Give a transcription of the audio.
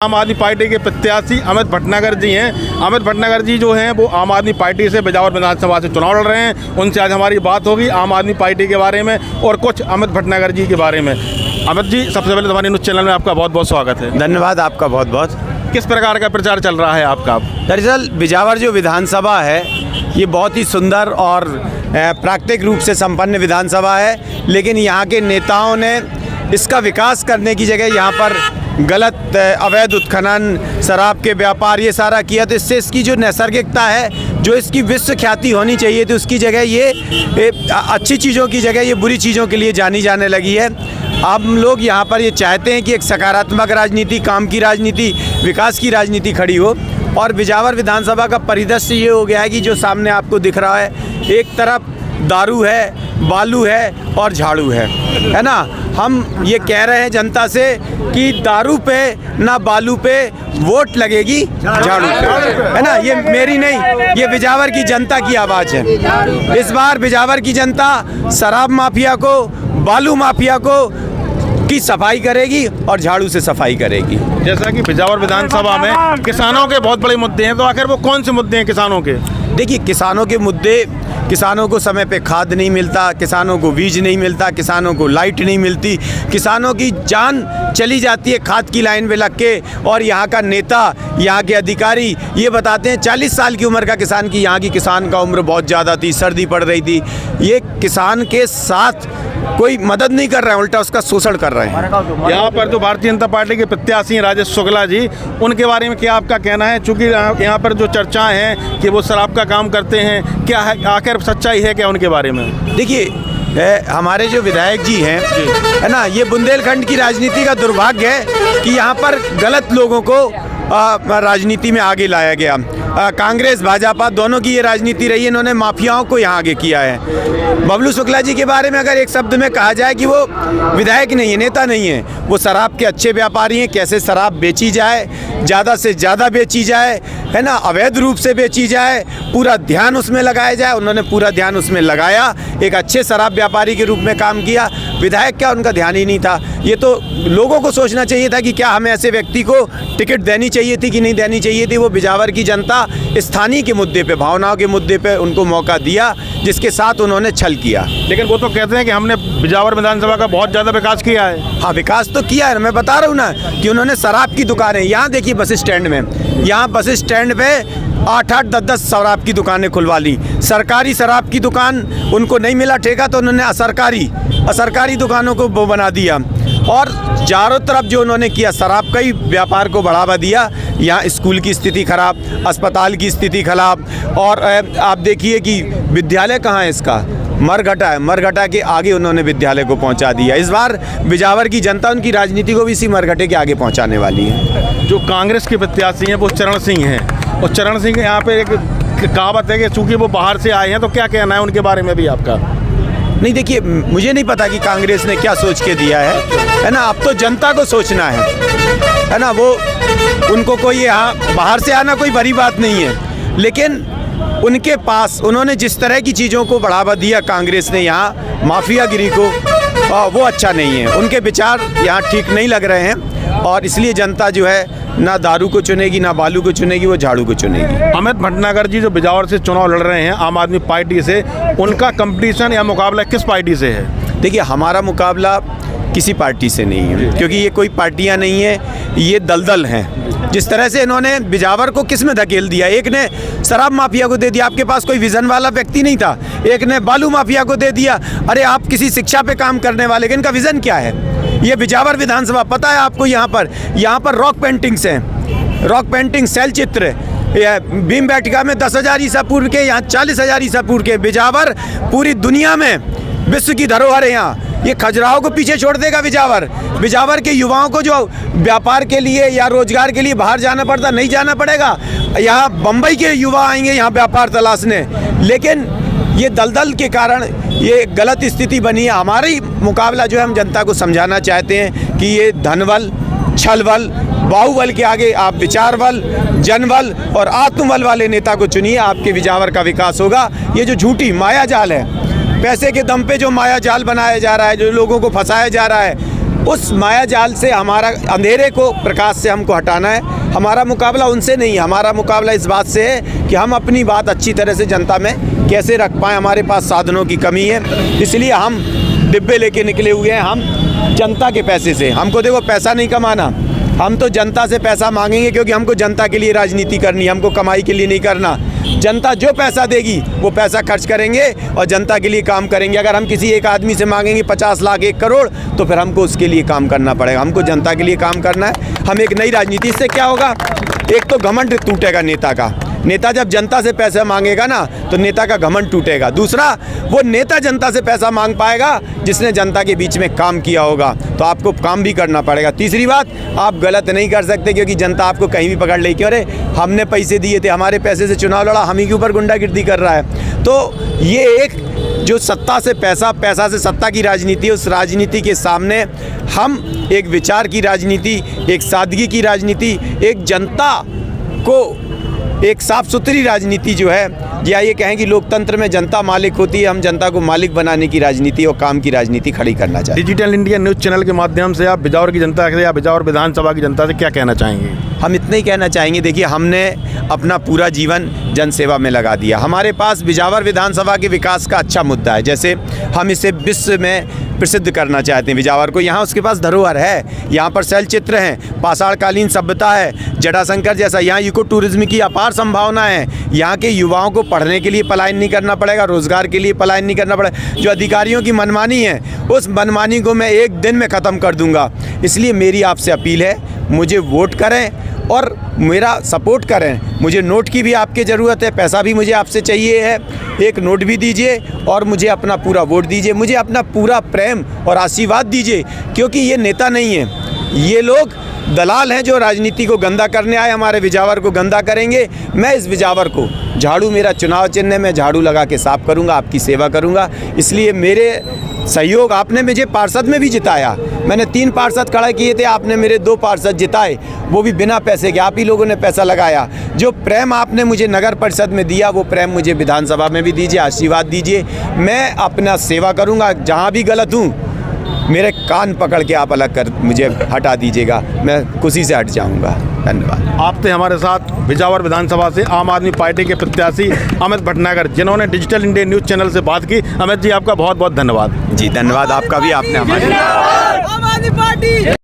आम आदमी पार्टी के प्रत्याशी अमित भटनागर जी हैं। अमित भटनागर जी जो हैं वो आम आदमी पार्टी से बिजावर विधानसभा से चुनाव लड़ रहे हैं। उनसे आज हमारी बात होगी आम आदमी पार्टी के बारे में और कुछ अमित भटनागर जी के बारे में। अमित जी, सबसे पहले हमारे न्यूज़ चैनल में आपका बहुत बहुत स्वागत है। धन्यवाद आपका बहुत बहुत। किस प्रकार का प्रचार चल रहा है आपका? दरअसल बिजावर जो विधानसभा है ये बहुत ही सुंदर और प्राकृतिक रूप से संपन्न विधानसभा है, लेकिन यहाँ के नेताओं ने इसका विकास करने की जगह यहाँ पर गलत अवैध उत्खनन, शराब के व्यापार ये सारा किया। तो इससे इसकी जो नैसर्गिकता है, जो इसकी विश्व ख्याति होनी चाहिए थी, उसकी जगह ये अच्छी चीज़ों की जगह ये बुरी चीज़ों के लिए जानी जाने लगी है। हम लोग यहाँ पर ये चाहते हैं कि एक सकारात्मक राजनीति, काम की राजनीति, विकास की राजनीति खड़ी हो। और बिजावर विधानसभा का परिदृश्य ये हो गया है कि जो सामने आपको दिख रहा है, एक तरफ दारू है, बालू है और झाड़ू है ना। हम ये कह रहे हैं जनता से कि दारू पे ना बालू पे वोट लगेगी झाड़ू पे, है ना। ये मेरी नहीं, ये बिजावर की जनता की आवाज़ है। इस बार बिजावर की जनता शराब माफिया को, बालू माफिया को की सफाई करेगी और झाड़ू से सफाई करेगी। जैसा कि बिजावर विधानसभा में किसानों के बहुत बड़े मुद्दे हैं, तो आखिर वो कौन से मुद्दे हैं किसानों के? देखिए, किसानों के मुद्दे, किसानों को समय पे खाद नहीं मिलता, किसानों को बीज नहीं मिलता, किसानों को लाइट नहीं मिलती, किसानों की जान चली जाती है खाद की लाइन में लग के। और यहाँ का नेता, यहाँ के अधिकारी ये बताते हैं 40 साल की उम्र का किसान की, यहाँ की किसान का उम्र बहुत ज़्यादा थी, सर्दी पड़ रही थी। ये किसान के साथ कोई मदद नहीं कर रहे हैं, उल्टा उसका शोषण कर रहे हैं। यहाँ पर जो भारतीय जनता पार्टी के प्रत्याशी हैं राजेश शुक्ला जी, उनके बारे में क्या आपका कहना है? चूँकि यहाँ पर जो चर्चाएं हैं कि वो शराब का काम करते हैं, क्या है आखिर सच्चाई है क्या उनके बारे में? देखिए, हमारे जो विधायक जी हैं, है ना, ये बुंदेलखंड की राजनीति का दुर्भाग्य है कि यहाँ पर गलत लोगों को राजनीति में आगे लाया गया। कांग्रेस भाजपा दोनों की ये राजनीति रही है, इन्होंने माफियाओं को यहाँ आगे किया है। बबलू शुक्ला जी के बारे में अगर एक शब्द में कहा जाए कि वो विधायक नहीं है, नेता नहीं है, वो शराब के अच्छे व्यापारी हैं। कैसे शराब बेची जाए, ज़्यादा से ज़्यादा बेची जाए, है ना, अवैध रूप से बेची जाए, पूरा ध्यान उसमें लगाया जाए, उन्होंने पूरा ध्यान उसमें लगाया। एक अच्छे शराब व्यापारी के रूप में काम किया। विधायक क्या, उनका ध्यान ही नहीं था। ये तो लोगों को सोचना चाहिए था कि क्या हमें ऐसे व्यक्ति को टिकट देनी चाहिए थी कि नहीं देनी चाहिए थी। वो बिजावर की जनता स्थानीय के मुद्दे पे, भावनाओं के मुद्दे पे उनको मौका दिया, जिसके साथ उन्होंने छल किया। लेकिन वो तो कहते हैं कि हमने बिजावर विधानसभा का बहुत ज़्यादा विकास किया है। हाँ, विकास तो किया है। मैं बता रहा हूँ ना कि उन्होंने शराब की दुकानें, यहाँ देखिए बस स्टैंड में, यहाँ बस स्टैंड पे 8-8, 10-10 शराब की दुकानें खुलवा ली। सरकारी शराब की दुकान उनको नहीं मिला ठेका, तो उन्होंने असरकारी दुकानों को वो बना दिया। और चारों तरफ जो उन्होंने किया, शराब का ही व्यापार को बढ़ावा दिया। यहाँ स्कूल की स्थिति खराब, अस्पताल की स्थिति खराब। और आप देखिए कि विद्यालय कहाँ है इसका, मरघटा है, मरघटा के आगे उन्होंने विद्यालय को पहुंचा दिया। इस बार बिजावर की जनता उनकी राजनीति को भी इसी मरघटे के आगे पहुंचाने वाली है। जो कांग्रेस के प्रत्याशी हैं वो चरण सिंह हैं, और चरण सिंह यहाँ पे एक कहावत है कि चूँकि वो बाहर से आए हैं, तो क्या कहना है उनके बारे में भी आपका? नहीं, देखिए, मुझे नहीं पता कि कांग्रेस ने क्या सोच के दिया है ना। अब तो जनता को सोचना है ना। वो उनको कोई यहाँ बाहर से आना कोई बड़ी बात नहीं है, लेकिन उनके पास उन्होंने जिस तरह की चीज़ों को बढ़ावा दिया कांग्रेस ने, यहाँ माफियागिरी को, वो अच्छा नहीं है। उनके विचार यहाँ ठीक नहीं लग रहे हैं, और इसलिए जनता जो है ना दारू को चुनेगी, ना बालू को चुनेगी, वो झाड़ू को चुनेगी। अमित भटनागर जी जो बिजावर से चुनाव लड़ रहे हैं आम आदमी पार्टी से, उनका कंपटीशन या मुकाबला किस पार्टी से है? देखिए, हमारा मुकाबला किसी पार्टी से नहीं है, क्योंकि ये कोई पार्टियां नहीं है, ये दलदल हैं। जिस तरह से इन्होंने बिजावर को किस में धकेल दिया, एक ने शराब माफिया को दे दिया, आपके पास कोई विजन वाला व्यक्ति नहीं था, एक ने बालू माफिया को दे दिया। अरे आप किसी शिक्षा पे काम करने वाले, इनका विजन क्या है? ये बिजावर विधानसभा, पता है आपको, यहाँ पर रॉक पेंटिंग्स हैं, रॉक पेंटिंग, शैल चित्र, भीम बैठका में 10,000 ईसा पूर्व के, यहाँ 40,000 ईसा पूर्व के। बिजावर पूरी दुनिया में विश्व की धरोहर है। यहाँ ये खजुराहो को पीछे छोड़ देगा बिजावर के युवाओं को जो व्यापार के लिए या रोजगार के लिए बाहर जाना पड़ता, नहीं जाना पड़ेगा। यहाँ बम्बई के युवा आएंगे यहाँ व्यापार तलाशने, लेकिन ये दलदल के कारण ये गलत स्थिति बनी है। हमारी मुकाबला जो है, हम जनता को समझाना चाहते हैं कि ये धनबल, छलबल, बाहुबल के आगे आप विचार बल, जनबल और आत्मबल वाले नेता को चुनिए, आपके बिजावर का विकास होगा। ये जो झूठी माया जाल है, पैसे के दम पे जो माया जाल बनाया जा रहा है, जो लोगों को फंसाया जा रहा है, उस माया जाल से, हमारा अंधेरे को प्रकाश से हमको हटाना है। हमारा मुकाबला उनसे नहीं है, हमारा मुकाबला इस बात से है कि हम अपनी बात अच्छी तरह से जनता में कैसे रख पाएँ। हमारे पास साधनों की कमी है, इसलिए हम डिब्बे लेके निकले हुए हैं। हम जनता के पैसे से, हमको देखो पैसा नहीं कमाना, हम तो जनता से पैसा मांगेंगे, क्योंकि हमको जनता के लिए राजनीति करनी है, हमको कमाई के लिए नहीं करना। जनता जो पैसा देगी वो पैसा खर्च करेंगे और जनता के लिए काम करेंगे। अगर हम किसी एक आदमी से मांगेंगे 50 लाख 1 करोड़, तो फिर हमको उसके लिए काम करना पड़ेगा। हमको जनता के लिए काम करना है। हम एक नई राजनीति से क्या होगा, एक तो घमंड टूटेगा नेता का। नेता जब जनता से पैसा मांगेगा ना, तो नेता का घमंड टूटेगा। दूसरा, वो नेता जनता से पैसा मांग पाएगा जिसने जनता के बीच में काम किया होगा, तो आपको काम भी करना पड़ेगा। तीसरी बात, आप गलत नहीं कर सकते, क्योंकि जनता आपको कहीं भी पकड़ लेगी, अरे हमने पैसे दिए थे, हमारे पैसे से चुनाव लड़ा, हम ही के ऊपर गुंडागिर्दी कर रहा है। तो ये एक जो सत्ता से पैसा, पैसा से सत्ता की राजनीति है, उस राजनीति के सामने हम एक विचार की राजनीति, एक सादगी की राजनीति, एक जनता को एक साफ सुथरी राजनीति जो है, या ये कहें कि लोकतंत्र में जनता मालिक होती है, हम जनता को मालिक बनाने की राजनीति और काम की राजनीति खड़ी करना चाहते हैं। डिजिटल इंडिया न्यूज़ चैनल के माध्यम से आप बिजौर की जनता से या बिजौर विधानसभा की जनता से क्या कहना चाहेंगे? हम इतना ही कहना चाहेंगे, देखिए हमने अपना पूरा जीवन जनसेवा में लगा दिया। हमारे पास बिजावर विधानसभा के विकास का अच्छा मुद्दा है, जैसे हम इसे विश्व में प्रसिद्ध करना चाहते हैं बिजावर को। यहाँ उसके पास धरोहर है, यहाँ पर शैलचित्र हैं, पाषाणकालीन सभ्यता है, जटाशंकर जैसा, यहाँ इको टूरिज्म की अपार संभावना है। यहाँ के युवाओं को पढ़ने के लिए पलायन नहीं करना पड़ेगा, रोजगार के लिए पलायन नहीं करना पड़ेगा। जो अधिकारियों की मनमानी है, उस मनमानी को मैं एक दिन में ख़त्म कर दूंगा। इसलिए मेरी आपसे अपील है, मुझे वोट करें और मेरा सपोर्ट करें। मुझे नोट की भी आपकी ज़रूरत है, पैसा भी मुझे आपसे चाहिए है, एक नोट भी दीजिए और मुझे अपना पूरा वोट दीजिए, मुझे अपना पूरा प्रेम और आशीर्वाद दीजिए। क्योंकि ये नेता नहीं है, ये लोग दलाल हैं जो राजनीति को गंदा करने आए, हमारे बिजावर को गंदा करेंगे। मैं इस बिजावर को, झाड़ू मेरा चुनाव चिन्ह है, मैं झाड़ू लगा के साफ करूंगा, आपकी सेवा करूंगा। इसलिए मेरे सहयोग, आपने मुझे पार्षद में भी जिताया, मैंने 3 पार्षद खड़ा किए थे, आपने मेरे 2 पार्षद जिताए, वो भी बिना पैसे के, आप ही लोगों ने पैसा लगाया। जो प्रेम आपने मुझे नगर परिषद में दिया, वो प्रेम मुझे विधानसभा में भी दीजिए, आशीर्वाद दीजिए। मैं अपना सेवा करूंगा, जहां भी गलत हूं मेरे कान पकड़ के आप अलग कर मुझे हटा दीजिएगा, मैं खुशी से हट जाऊंगा। धन्यवाद। आप थे हमारे साथ बिजावर विधानसभा से आम आदमी पार्टी के प्रत्याशी अमित भटनागर, जिन्होंने डिजिटल इंडिया न्यूज़ चैनल से बात की। अमित जी, आपका बहुत बहुत धन्यवाद। जी धन्यवाद आपका भी, आपने हमारे आम आदमी पार्टी